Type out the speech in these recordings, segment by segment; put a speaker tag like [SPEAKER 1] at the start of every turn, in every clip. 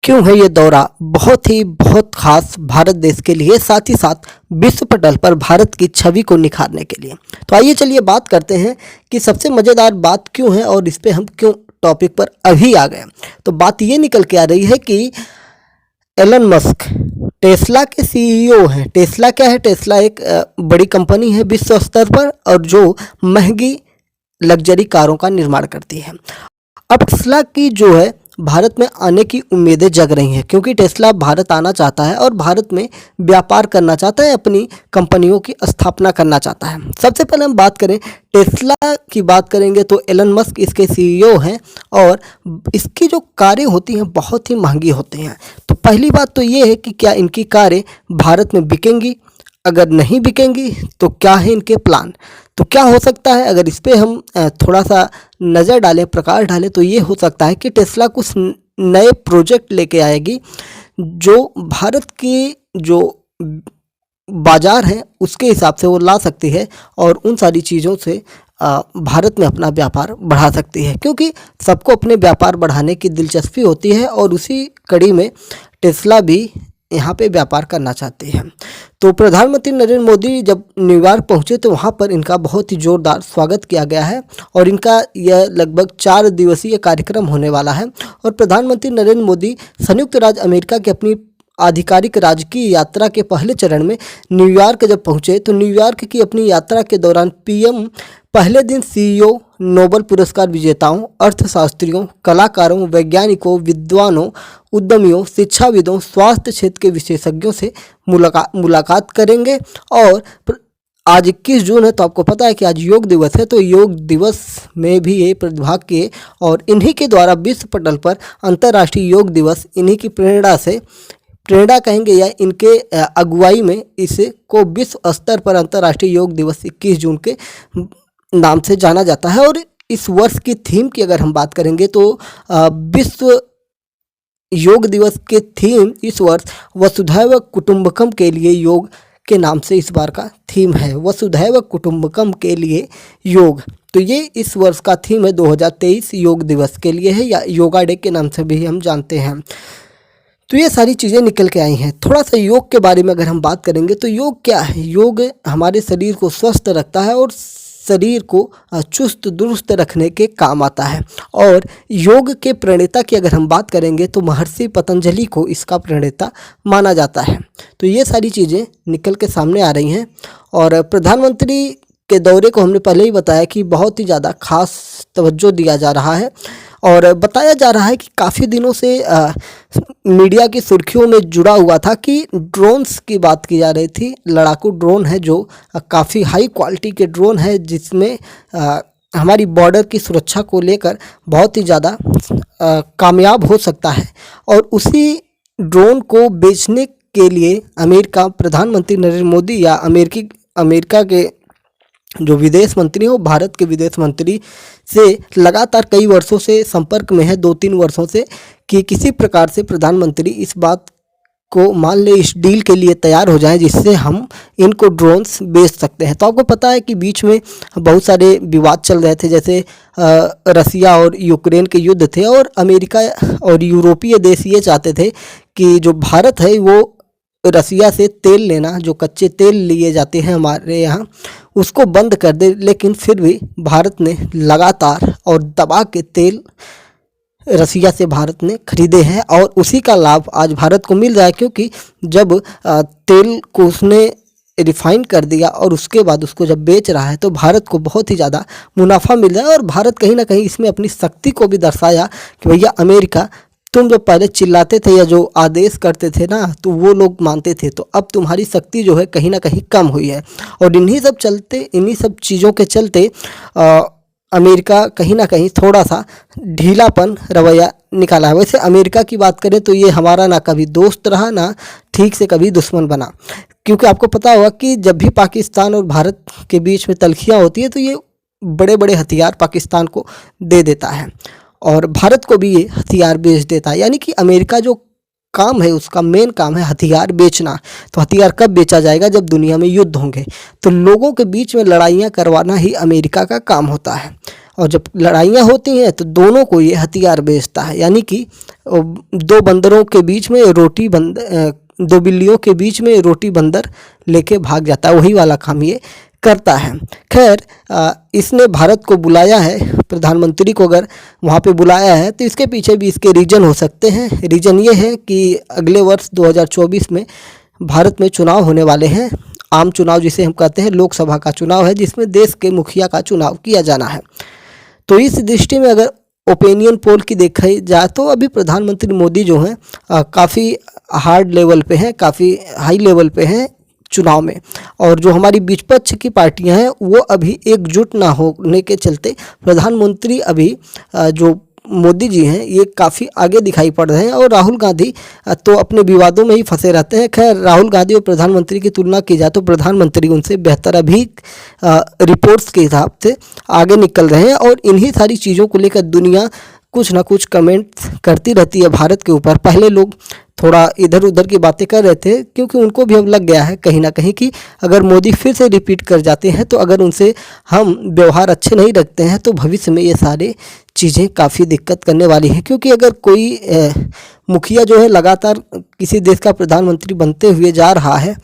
[SPEAKER 1] क्यों है ये दौरा बहुत खास भारत देश के लिए, साथ ही साथ विश्व पटल पर भारत की छवि को निखारने के लिए। तो आइए चलिए बात करते हैं कि सबसे मज़ेदार बात क्यों है और इस पे हम क्यों टॉपिक पर अभी आ गए। तो बात ये निकल के आ रही है कि एलन मस्क टेस्ला के सीईओ हैं। टेस्ला क्या है? टेस्ला एक बड़ी कंपनी है विश्व स्तर पर और जो महंगी लग्जरी कारों का निर्माण करती है। अब टेस्ला की जो है भारत में आने की उम्मीदें जग रही हैं, क्योंकि टेस्ला भारत आना चाहता है और भारत में व्यापार करना चाहता है, अपनी कंपनियों की स्थापना करना चाहता है। सबसे पहले हम बात करें टेस्ला की, बात करेंगे तो एलन मस्क इसके सीईओ हैं और इसकी जो कारें होती हैं बहुत ही महंगी होती हैं। तो पहली बात तो ये है कि क्या इनकी कारें भारत में बिकेंगी? अगर नहीं बिकेंगी तो क्या है इनके प्लान? तो क्या हो सकता है, अगर इस पे हम थोड़ा सा नज़र डालें, प्रकाश डालें, तो ये हो सकता है कि टेस्ला कुछ नए प्रोजेक्ट लेके आएगी जो भारत की जो बाज़ार है उसके हिसाब से वो ला सकती है और उन सारी चीज़ों से भारत में अपना व्यापार बढ़ा सकती है, क्योंकि सबको अपने व्यापार बढ़ाने की दिलचस्पी होती है और उसी कड़ी में टेस्ला भी यहाँ पे व्यापार करना चाहती है। तो प्रधानमंत्री नरेंद्र मोदी जब न्यूयॉर्क पहुँचे तो वहाँ पर इनका बहुत ही ज़ोरदार स्वागत किया गया है और इनका यह लगभग 4 दिवसीय कार्यक्रम होने वाला है। और प्रधानमंत्री नरेंद्र मोदी संयुक्त राज्य अमेरिका की अपनी आधिकारिक राजकीय यात्रा के पहले चरण में न्यूयॉर्क जब पहुँचे तो न्यूयॉर्क की अपनी यात्रा के दौरान पीएम पहले दिन सीईओ, नोबेल पुरस्कार विजेताओं, अर्थशास्त्रियों, कलाकारों, वैज्ञानिकों, विद्वानों, उद्यमियों, शिक्षाविदों, स्वास्थ्य क्षेत्र के विशेषज्ञों से मुलाकात करेंगे। और आज 21 जून है तो आपको पता है कि आज योग दिवस है, तो योग दिवस में भी ये प्रतिभाग किए और इन्हीं के द्वारा विश्व पटल पर अंतर्राष्ट्रीय योग दिवस, इन्हीं की प्रेरणा कहेंगे या इनके अगुवाई में इसको विश्व स्तर पर अंतर्राष्ट्रीय योग दिवस 21 जून के नाम से जाना जाता है। और इस वर्ष की थीम की अगर हम बात करेंगे तो विश्व योग दिवस के थीम इस वर्ष वसुधैव कुटुंबकम के लिए योग के नाम से इस बार का थीम है, वसुधैव कुटुंबकम के लिए योग। तो ये इस वर्ष का थीम है, 2023 योग दिवस के लिए है या योगा डे के नाम से भी हम जानते हैं। तो ये सारी चीज़ें निकल के आई हैं। थोड़ा सा योग के बारे में अगर हम बात करेंगे तो योग क्या है? योग हमारे शरीर को स्वस्थ रखता है और शरीर को चुस्त दुरुस्त रखने के काम आता है। और योग के प्रणेता की अगर हम बात करेंगे तो महर्षि पतंजलि को इसका प्रणेता माना जाता है। तो ये सारी चीज़ें निकल के सामने आ रही हैं। और प्रधानमंत्री के दौरे को हमने पहले ही बताया कि बहुत ही ज़्यादा खास तवज्जो दिया जा रहा है और बताया जा रहा है कि काफ़ी दिनों से मीडिया की सुर्खियों में जुड़ा हुआ था कि ड्रोन्स की बात की जा रही थी। लड़ाकू ड्रोन है जो काफ़ी हाई क्वालिटी के ड्रोन है, जिसमें हमारी बॉर्डर की सुरक्षा को लेकर बहुत ही ज़्यादा कामयाब हो सकता है। और उसी ड्रोन को बेचने के लिए प्रधानमंत्री नरेंद्र मोदी या अमेरिका के जो विदेश मंत्री हैं वो भारत के विदेश मंत्री से लगातार कई वर्षों से संपर्क में है, 2-3 वर्षों से, कि किसी प्रकार से प्रधानमंत्री इस बात को मान ले, इस डील के लिए तैयार हो जाएं जिससे हम इनको ड्रोन्स बेच सकते हैं। तो आपको पता है कि बीच में बहुत सारे विवाद चल रहे थे, जैसे रसिया और यूक्रेन के युद्ध थे और अमेरिका और यूरोपीय देश ये चाहते थे कि जो भारत है वो रसिया से तेल लेना, जो कच्चे तेल लिए जाते हैं हमारे यहाँ, उसको बंद कर दे। लेकिन फिर भी भारत ने लगातार और दबा के तेल रसिया से भारत ने खरीदे हैं और उसी का लाभ आज भारत को मिल रहा है, क्योंकि जब तेल को उसने रिफाइन कर दिया और उसके बाद उसको जब बेच रहा है तो भारत को बहुत ही ज़्यादा मुनाफा मिल रहा है। और भारत कहीं ना कहीं इसमें अपनी शक्ति को भी दर्शाया कि भैया अमेरिका, तुम जो पहले चिल्लाते थे या जो आदेश करते थे ना, तो वो लोग मानते थे, तो अब तुम्हारी शक्ति जो है कहीं ना कहीं कम हुई है। और इन्हीं सब चीज़ों के चलते अमेरिका कहीं ना कहीं थोड़ा सा ढीलापन रवैया निकाला है। वैसे अमेरिका की बात करें तो ये हमारा ना कभी दोस्त रहा, ना ठीक से कभी दुश्मन बना, क्योंकि आपको पता होगा कि जब भी पाकिस्तान और भारत के बीच में तल्खियाँ होती है तो ये बड़े बड़े हथियार पाकिस्तान को दे देता है और भारत को भी ये हथियार बेच देता है। यानी कि अमेरिका जो काम है उसका मेन काम है हथियार बेचना। तो हथियार कब बेचा जाएगा? जब दुनिया में युद्ध होंगे। तो लोगों के बीच में लड़ाइयाँ करवाना ही अमेरिका का काम होता है। और जब लड़ाइयाँ होती हैं तो दोनों को ये हथियार बेचता है, यानी कि दो बंदरों के बीच में दो बिल्लियों के बीच में रोटी बंदर लेके भाग जाता है, वही वाला काम ये करता है। खैर इसने भारत को बुलाया है, प्रधानमंत्री को अगर वहाँ पे बुलाया है तो इसके पीछे भी इसके रीजन हो सकते हैं। रीजन ये है कि अगले वर्ष 2024 में भारत में चुनाव होने वाले हैं, आम चुनाव जिसे हम कहते हैं, लोकसभा का चुनाव है जिसमें देश के मुखिया का चुनाव किया जाना है। तो इस दृष्टि में अगर ओपिनियन पोल की देखी जाए तो अभी प्रधानमंत्री मोदी जो हैं काफ़ी हार्ड लेवल पे हैं, काफ़ी हाई लेवल पे हैं चुनाव में, और जो हमारी विपक्ष की पार्टियां हैं वो अभी एकजुट ना होने के चलते प्रधानमंत्री अभी जो मोदी जी हैं ये काफ़ी आगे दिखाई पड़ रहे हैं। और राहुल गांधी तो अपने विवादों में ही फंसे रहते हैं। खैर राहुल गांधी और प्रधानमंत्री की तुलना की जाए तो प्रधानमंत्री उनसे बेहतर अभी रिपोर्ट्स के हिसाब से आगे निकल रहे हैं, और इन्हीं सारी चीज़ों को लेकर दुनिया कुछ ना कुछ कमेंट करती रहती है भारत के ऊपर। पहले लोग थोड़ा इधर उधर की बातें कर रहे थे क्योंकि उनको भी अब लग गया है कहीं ना कहीं कि अगर मोदी फिर से रिपीट कर जाते हैं तो अगर उनसे हम व्यवहार अच्छे नहीं रखते हैं तो भविष्य में ये सारे चीज़ें काफ़ी दिक्कत करने वाली हैं। क्योंकि अगर कोई मुखिया जो है लगातार किसी देश का प्रधानमंत्री बनते हुए जा रहा है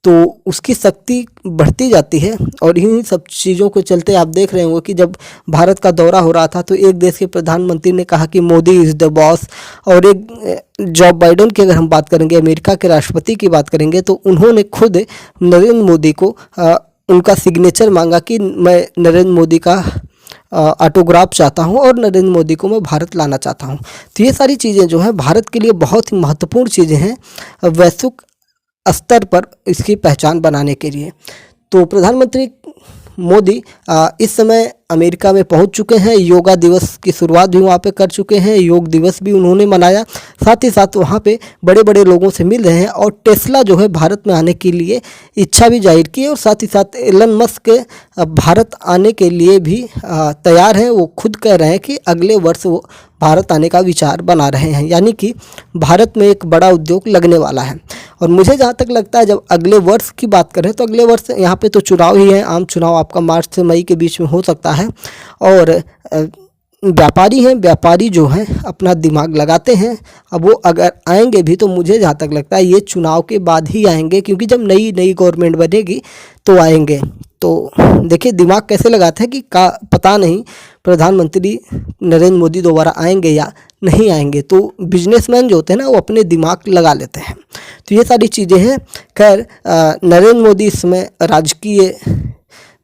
[SPEAKER 1] तो उसकी शक्ति बढ़ती जाती है, और इन्हीं सब चीज़ों के चलते आप देख रहे होंगे कि जब भारत का दौरा हो रहा था तो एक देश के प्रधानमंत्री ने कहा कि मोदी इज़ द बॉस, और एक जो बाइडेन की अगर हम बात करेंगे, अमेरिका के राष्ट्रपति की बात करेंगे, तो उन्होंने खुद नरेंद्र मोदी को उनका सिग्नेचर मांगा कि मैं नरेंद्र मोदी का ऑटोग्राफ चाहता हूं और नरेंद्र मोदी को मैं भारत लाना चाहता हूं। तो ये सारी चीज़ें जो हैं भारत के लिए बहुत ही महत्वपूर्ण चीज़ें हैं वैश्विक स्तर पर इसकी पहचान बनाने के लिए। तो प्रधानमंत्री मोदी इस समय अमेरिका में पहुंच चुके हैं, योगा दिवस की शुरुआत भी वहां पे कर चुके हैं, योग दिवस भी उन्होंने मनाया, साथ ही साथ वहां पे बड़े बड़े लोगों से मिल रहे हैं, और टेस्ला जो है भारत में आने के लिए इच्छा भी जाहिर की है, और साथ ही साथ एलन मस्क भारत आने के लिए भी तैयार हैं। वो खुद कह रहे हैं कि अगले वर्ष वो भारत आने का विचार बना रहे हैं, यानी कि भारत में एक बड़ा उद्योग लगने वाला है। और मुझे जहाँ तक लगता है जब अगले वर्ष की बात करें तो अगले वर्ष यहाँ पे तो चुनाव ही है, आम चुनाव आपका मार्च से मई के बीच में हो सकता है, और व्यापारी हैं, व्यापारी जो हैं अपना दिमाग लगाते हैं। अब वो अगर आएंगे भी तो मुझे जहाँ तक लगता है ये चुनाव के बाद ही आएंगे, क्योंकि जब नई गवर्नमेंट बनेगी तो आएंगे। तो देखिए दिमाग कैसे लगाते हैं कि पता नहीं प्रधानमंत्री नरेंद्र मोदी दोबारा आएंगे या नहीं आएंगे। तो बिजनेसमैन जो होते हैं ना वो अपने दिमाग लगा लेते हैं। तो ये सारी चीज़ें हैं। खैर नरेंद्र मोदी इस समय राजकीय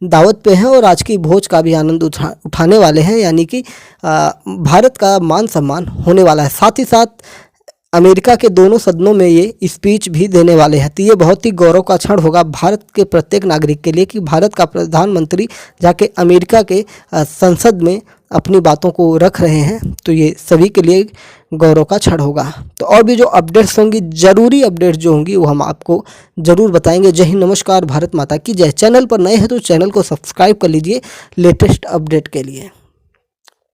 [SPEAKER 1] दावत पे हैं और आज की भोज का भी आनंद उठाने वाले हैं, यानी कि भारत का मान सम्मान होने वाला है। साथ ही साथ अमेरिका के दोनों सदनों में ये स्पीच भी देने वाले हैं। तो ये बहुत ही गौरव का क्षण होगा भारत के प्रत्येक नागरिक के लिए कि भारत का प्रधानमंत्री जाके अमेरिका के संसद में अपनी बातों को रख रहे हैं। तो ये सभी के लिए गौरव का क्षण होगा। तो और भी जो अपडेट्स होंगी, ज़रूरी अपडेट्स जो होंगी वो हम आपको ज़रूर बताएंगे। जय हिंद, नमस्कार, भारत माता की जय। चैनल पर नए हैं तो चैनल को सब्सक्राइब कर लीजिए लेटेस्ट अपडेट के लिए।